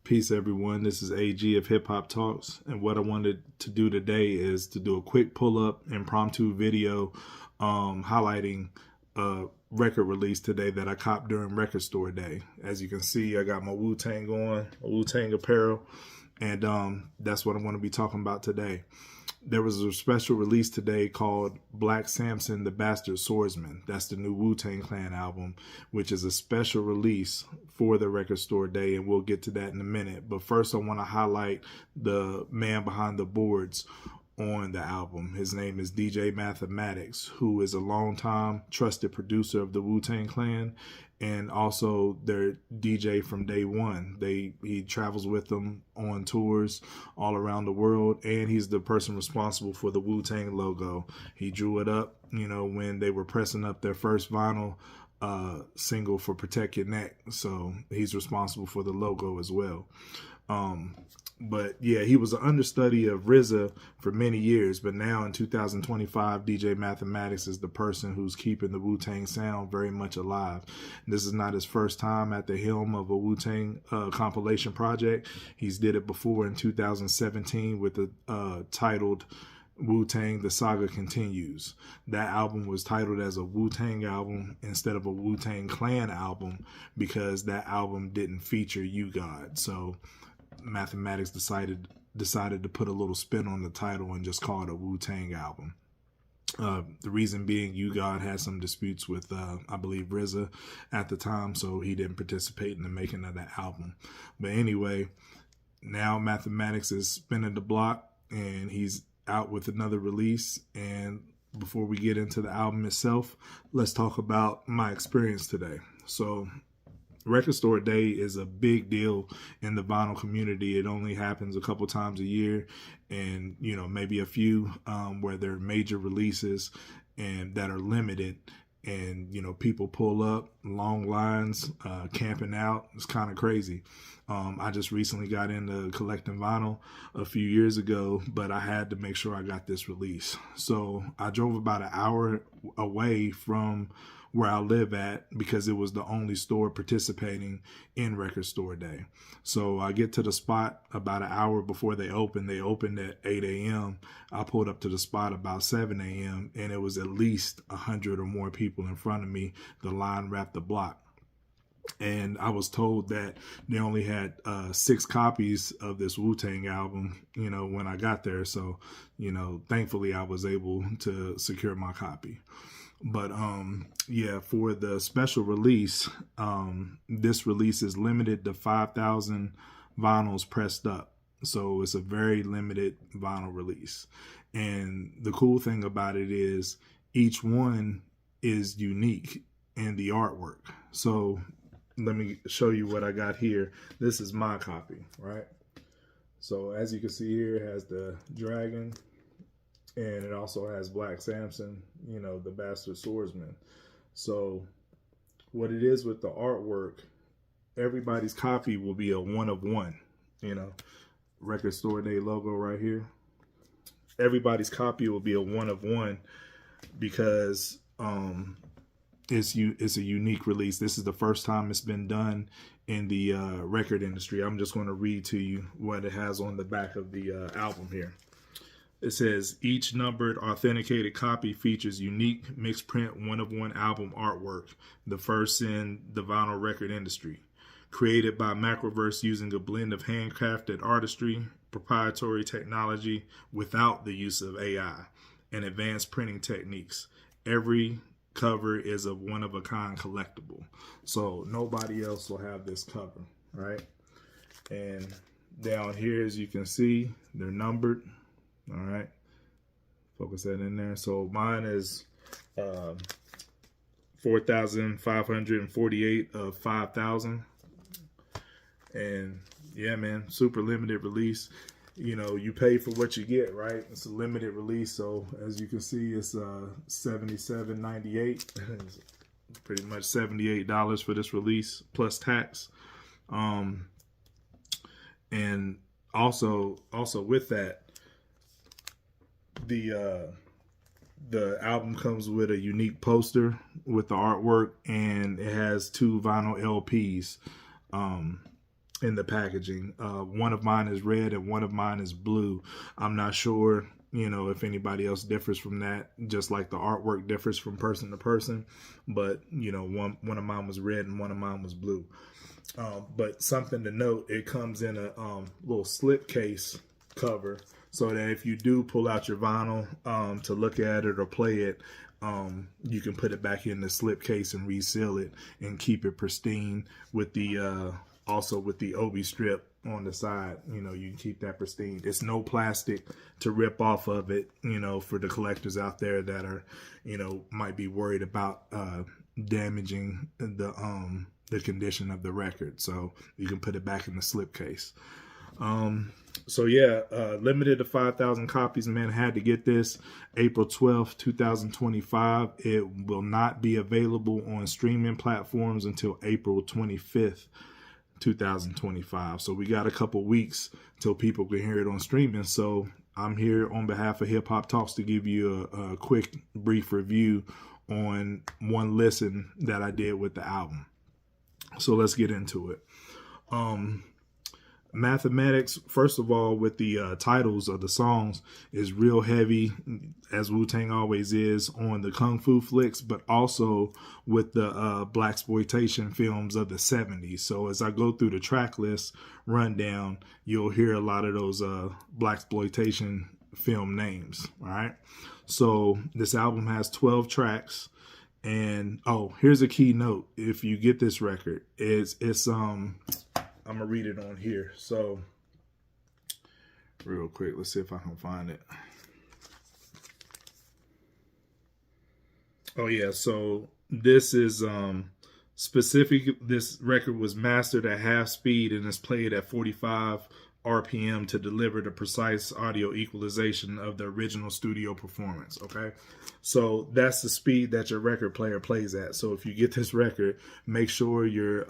Peace, everyone. This is AG of Hip Hop Talks, and what I wanted to do today is to do a quick pull-up impromptu video highlighting a record release today that I copped during Record Store Day. As you can see, I got my Wu-Tang on, Wu-Tang apparel, and that's what I'm going to be talking about today. There was a special release today called Black Samson, the Bastard Swordsman. That's the new Wu-Tang Clan album, which is a special release for the Record Store Day, and we'll get to that in a minute. But first, I want to highlight the man behind the boards on the album. His name is DJ Mathematics, who is a longtime trusted producer of the Wu-Tang Clan and also their DJ from day one. He travels with them on tours all around the world, and he's the person responsible for the Wu-Tang logo. He drew it up, when they were pressing up their first vinyl single for Protect Your Neck. So he's responsible for the logo as well. But yeah, he was an understudy of RZA for many years, but now in 2025, DJ Mathematics is the person who's keeping the Wu-Tang sound very much alive. This is not his first time at the helm of a Wu-Tang compilation project. He's did it before in 2017 with the titled Wu-Tang, The Saga Continues. That album was titled as a Wu-Tang album instead of a Wu-Tang Clan album because that album didn't feature U-God. So Mathematics decided to put a little spin on the title and just call it a Wu-Tang album. The reason being, U-God had some disputes with, I believe, RZA at the time, so he didn't participate in the making of that album. But anyway, now Mathematics is spinning the block, and he's out with another release. And before we get into the album itself, let's talk about my experience today. So Record Store Day is a big deal in the vinyl community. It only happens a couple times a year, and maybe a few where there are major releases and that are limited, and people pull up, long lines, camping out. It's kind of crazy. I just recently got into collecting vinyl a few years ago, but I had to make sure I got this release. So I drove about an hour away from where I live at because it was the only store participating in Record Store Day. So I get to the spot about an hour before they opened. They opened at 8 a.m. I pulled up to the spot about 7 a.m. and it was at least 100 or more people in front of me. The line wrapped the block. And I was told that they only had 6 copies of this Wu-Tang album, when I got there. So, thankfully I was able to secure my copy. But yeah, for the special release, this release is limited to 5,000 vinyls pressed up. So it's a very limited vinyl release. And the cool thing about it is each one is unique in the artwork. So let me show you what I got here. This is my copy, right? So as you can see here, it has the dragon. And it also has Black Samson, the Bastard Swordsman. So what it is with the artwork, everybody's copy will be a one of one, Record Store Day logo right here. Everybody's copy will be a one of one because it's a unique release. This is the first time it's been done in the record industry. I'm just going to read to you what it has on the back of the album here. It says, each numbered authenticated copy features unique mixed print one-of-one album artwork, the first in the vinyl record industry. Created by Macroverse using a blend of handcrafted artistry, proprietary technology without the use of AI, and advanced printing techniques. Every cover is a one-of-a-kind collectible. So nobody else will have this cover, right? And down here, as you can see, they're numbered. All right, focus that in there. So mine is 4,548 of 5,000. And yeah, man, super limited release. You pay for what you get, right? It's a limited release. So as you can see, it's $77.98. Pretty much $78 for this release plus tax. And also with that, the album comes with a unique poster with the artwork, and it has 2 vinyl LPs. in the packaging. One of mine is red and one of mine is blue. I'm not sure, if anybody else differs from that, just like the artwork differs from person to person. But, one of mine was red and one of mine was blue. But something to note, it comes in a little slip case cover, so that if you do pull out your vinyl to look at it or play it, you can put it back in the slip case and reseal it and keep it pristine with the also with the Obi strip on the side. You can keep that pristine. It's no plastic to rip off of it, for the collectors out there that are, might be worried about damaging the condition of the record. So you can put it back in the slip case. So yeah, limited to 5,000 copies. Man, had to get this. April 12th, 2025. It will not be available on streaming platforms until April 25th, 2025. So we got a couple weeks till people can hear it on streaming. So I'm here on behalf of Hip Hop Talks to give you a quick, brief review on one listen that I did with the album. So let's get into it. Mathematics, first of all, with the titles of the songs, is real heavy, as Wu-Tang always is, on the Kung Fu flicks, but also with the blaxploitation films of the 70s. So as I go through the track list rundown, you'll hear a lot of those blaxploitation film names. All right. So this album has 12 tracks. And here's a key note. If you get this record, it's I'm gonna read it on here. So real quick, let's see if I can find it. Oh yeah, so this is specific. This record was mastered at half speed and is played at 45 RPM to deliver the precise audio equalization of the original studio performance. Okay, so that's the speed that your record player plays at. So if you get this record, make sure your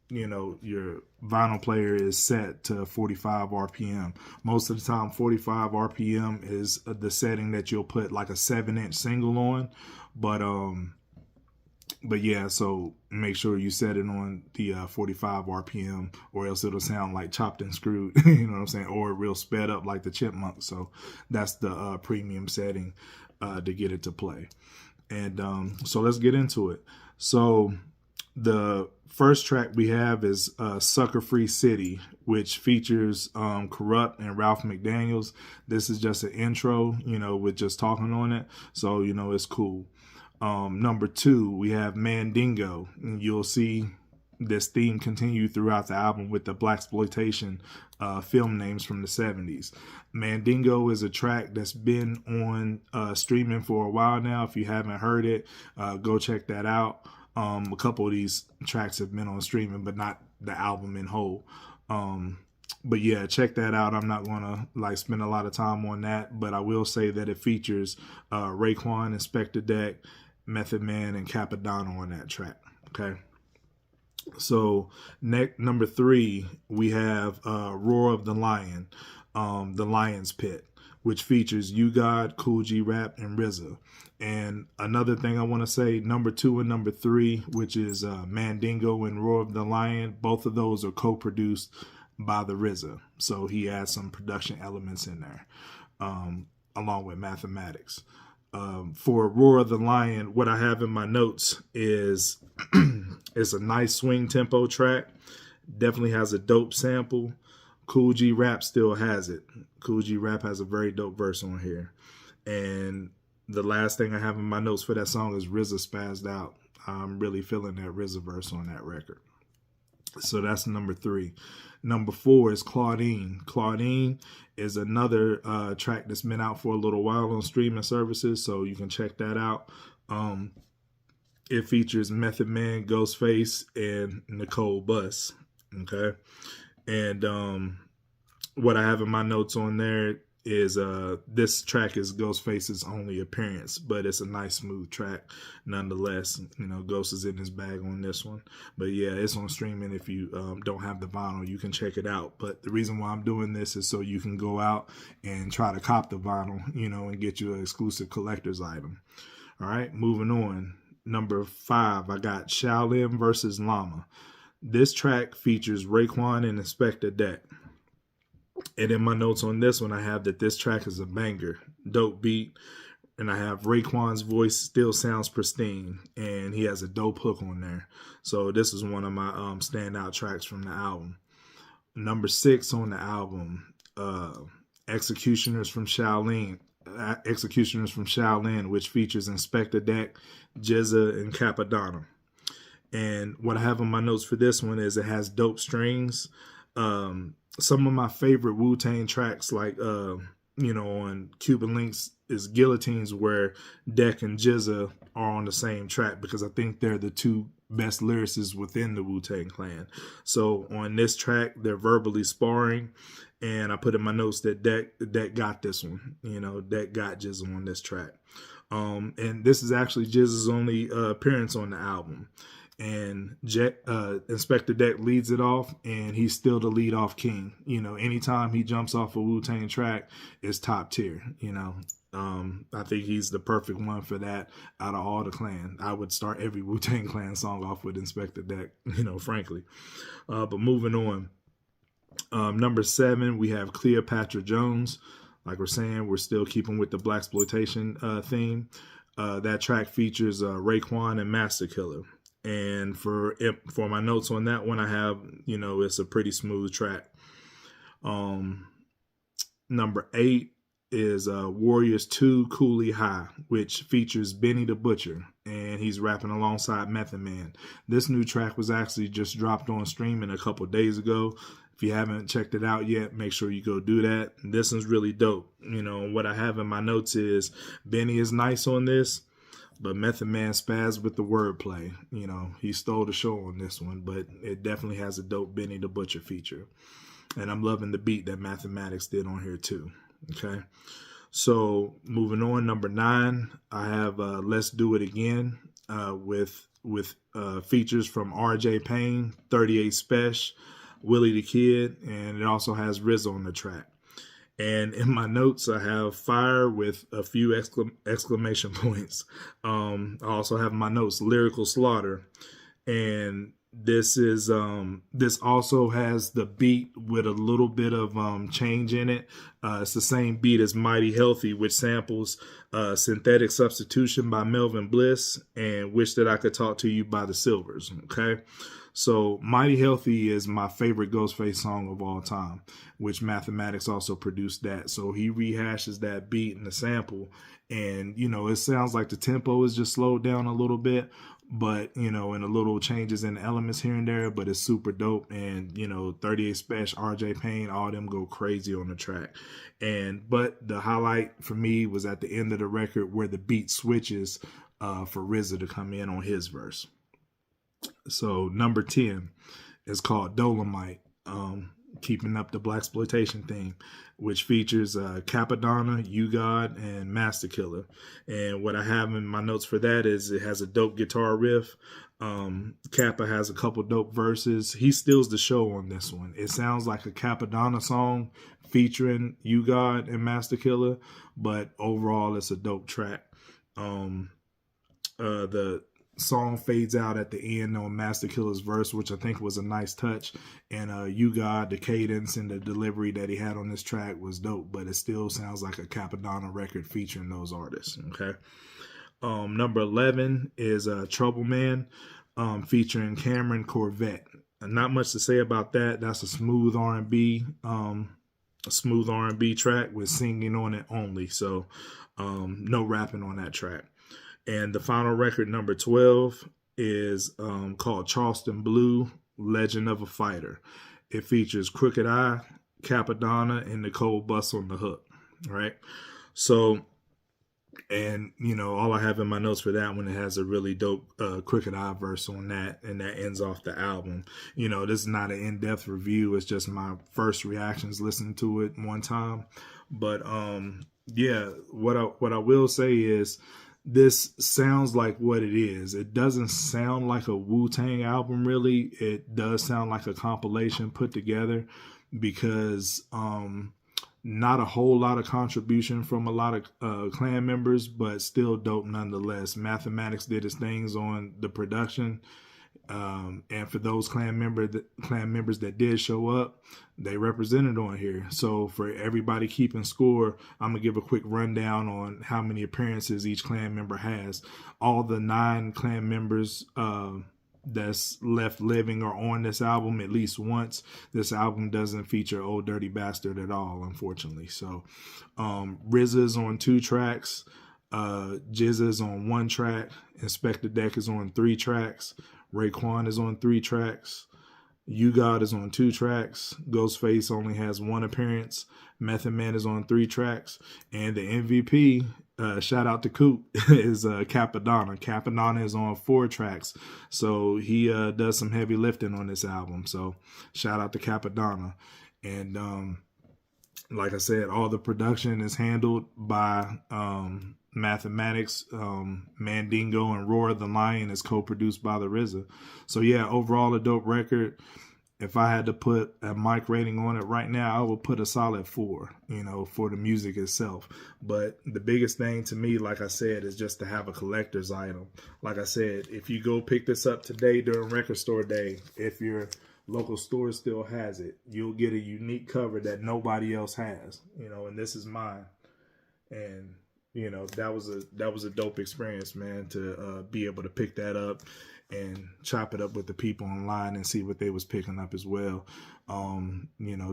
your vinyl player is set to 45 RPM. Most of the time, 45 RPM is the setting that you'll put like a 7-inch single on. But yeah, so make sure you set it on the 45 RPM, or else it'll sound like chopped and screwed, you know what I'm saying? Or real sped up like the Chipmunks. So that's the premium setting to get it to play. And so let's get into it. So the first track we have is Sucker Free City, which features Corrupt and Ralph McDaniels. This is just an intro, with just talking on it. So, it's cool. Number 2, we have Mandingo. And you'll see this theme continue throughout the album with the blaxploitation film names from the 70s. Mandingo is a track that's been on streaming for a while now. If you haven't heard it, go check that out. A couple of these tracks have been on streaming, but not the album in whole. But yeah, check that out. I'm not going to spend a lot of time on that, but I will say that it features Raekwon, Inspector Deck, Method Man, and Capadonna on that track. Okay. So number 3, we have Roar of the Lion, The Lion's Pit, which features U-God, Kool G Rap, and RZA. And another thing I want to say, number 2 and number 3, which is Mandingo and Roar of the Lion, both of those are co-produced by the RZA. So he adds some production elements in there, along with Mathematics. For Roar of the Lion, what I have in my notes is it's a nice swing tempo track. Definitely has a dope sample. Kool G Rap still has it. Kool G Rap has a very dope verse on here. And the last thing I have in my notes for that song is RZA spazzed out. I'm really feeling that RZA verse on that record. So that's number 3. Number 4 is Claudine. Claudine is another track that's been out for a little while on streaming services, so you can check that out. It features Method Man, Ghostface, and Nicole Buss. Okay. And what I have in my notes on there is this track is Ghostface's only appearance, but it's a nice smooth track nonetheless. Ghost is in his bag on this one. But yeah, it's on streaming. If you don't have the vinyl, you can check it out. But the reason why I'm doing this is so you can go out and try to cop the vinyl, and get you an exclusive collector's item. All right, moving on. Number 5, I got Shaolin versus Llama. This track features Raekwon and Inspector Deck. And in my notes on this one, I have that this track is a banger, dope beat, and I have Raekwon's voice still sounds pristine, and he has a dope hook on there. So this is one of my standout tracks from the album. Number 6 on the album, Executioners from Shaolin. Executioners from Shaolin, which features Inspector Deck, GZA, and Capadonna. And what I have on my notes for this one is it has dope strings. Some of my favorite Wu-Tang tracks, like on Cuban Links, is Guillotines, where Deck and GZA are on the same track, because I think they're the two best lyricists within the Wu-Tang Clan. So on this track, they're verbally sparring, and I put in my notes that Deck got this one. Deck got GZA on this track. And this is actually GZA's only appearance on the album. And Inspector Deck leads it off, and he's still the lead off king. Anytime he jumps off a Wu-Tang track, it's top tier. I think he's the perfect one for that out of all the clan. I would start every Wu-Tang Clan song off with Inspector Deck, frankly. But moving on. Number 7, we have Cleopatra Jones. Like we're saying, we're still keeping with the blaxploitation theme. That track features Raekwon and Master Killer. And for my notes on that one, I have, it's a pretty smooth track. Number 8 is Warriors 2 Cooley High, which features Benny the Butcher, and he's rapping alongside Method Man. This new track was actually just dropped on streaming a couple days ago. If you haven't checked it out yet, make sure you go do that. This one's really dope. What I have in my notes is Benny is nice on this, but Method Man spazzed with the wordplay. He stole the show on this one, but it definitely has a dope Benny the Butcher feature. And I'm loving the beat that Mathematics did on here too. Okay. So moving on, number 9, I have Let's Do It Again with features from RJ Payne, 38 Spesh, Willie the Kid, and it also has RZA on the track. And in my notes, I have fire with a few exclamation points. I also have in my notes Lyrical Slaughter, and this also has the beat with a little bit of change in it. It's the same beat as Mighty Healthy, which samples Synthetic Substitution by Melvin Bliss and Wish That I Could Talk to You by the Silvers. Okay. So Mighty Healthy is my favorite Ghostface song of all time, which Mathematics also produced that. So he rehashes that beat and the sample, and it sounds like the tempo is just slowed down a little bit, but and a little changes in the elements here and there, but it's super dope. And 38 Spesh, RJ Payne, all them go crazy on the track. But the highlight for me was at the end of the record where the beat switches for RZA to come in on his verse. So number 10 is called Dolomite, keeping up the blaxploitation theme, which features Capadonna, U-God, and Master Killer. And what I have in my notes for that is it has a dope guitar riff. Kappa has a couple dope verses. He steals the show on this one. It sounds like a Capadonna song featuring U-God and Master Killer, but overall it's a dope track. The song fades out at the end on Master Killer's verse, which I think was a nice touch. And U-God, the cadence and the delivery that he had on this track was dope, but it still sounds like a Capadonna record featuring those artists. Okay. Number 11 is Trouble Man, featuring Cameron Corvette. Not much to say about that. That's a smooth R&B, track with singing on it only. So no rapping on that track. And the final record, number 12, is called Charleston Blue, Legend of a Fighter. It features Crooked Eye, Capadonna, and Nicole Buss on the hook. Right? So, and, all I have in my notes for that one, it has a really dope Crooked Eye verse on that, and that ends off the album. This is not an in-depth review. It's just my first reactions listening to it one time. But, yeah, what I will say is, this sounds like what it is. It doesn't sound like a Wu-Tang album, really. It does sound like a compilation put together, because not a whole lot of contribution from a lot of clan members, but still dope nonetheless. Mathematics did his things on the production. And for those clan members that did show up, they represented on here. So for everybody keeping score, I'm gonna give a quick rundown on how many appearances each clan member has. All the 9 clan members that's left living or on this album at least once. This album doesn't feature Old Dirty Bastard at all, unfortunately. So RZA's on 2 tracks, Jizza's on 1 track, Inspector Deck is on 3 tracks, Raekwon is on 3 tracks, You God is on 2 tracks, Ghostface only has 1 appearance, Method Man is on 3 tracks, and the MVP, shout out to Coop, is Capadonna. Capadonna is on 4 tracks, so he does some heavy lifting on this album. So shout out to Capadonna. And like I said, all the production is handled by Mathematics. Mandingo and Roar the Lion is co-produced by the RZA. So yeah, overall a dope record. If I had to put a mic rating on it right now, I would put a solid 4, for the music itself. But the biggest thing to me, like I said, is just to have a collector's item. Like I said, if you go pick this up today during Record Store Day, if your local store still has it, you'll get a unique cover that nobody else has, and this is mine. And that was a dope experience, man, to be able to pick that up and chop it up with the people online and see what they was picking up as well.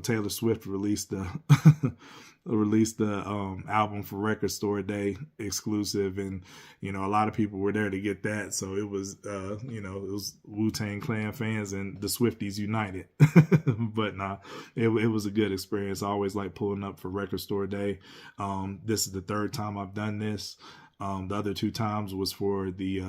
Taylor Swift released the album for Record Store Day exclusive, and a lot of people were there to get that. So it was it was Wu-Tang Clan fans and the Swifties united. But nah, it was a good experience. I always like pulling up for Record Store Day. This is the 3rd time I've done this. The other 2 times was for the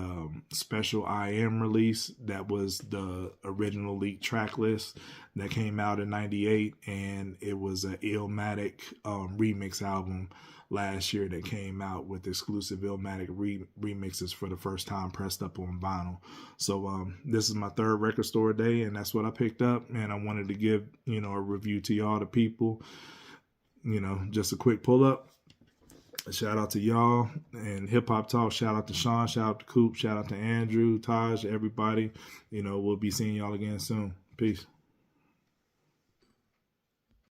special I Am release. That was the original leaked track list that came out in '98, and it was an Illmatic remix album last year that came out with exclusive Illmatic remixes for the first time pressed up on vinyl. So this is my 3rd Record Store Day, and that's what I picked up, and I wanted to give a review to y'all, the people. Just a quick pull up. Shout out to y'all and Hip Hop Talk. Shout out to Sean. Shout out to Coop. Shout out to Andrew, Taj, everybody. We'll be seeing y'all again soon. Peace.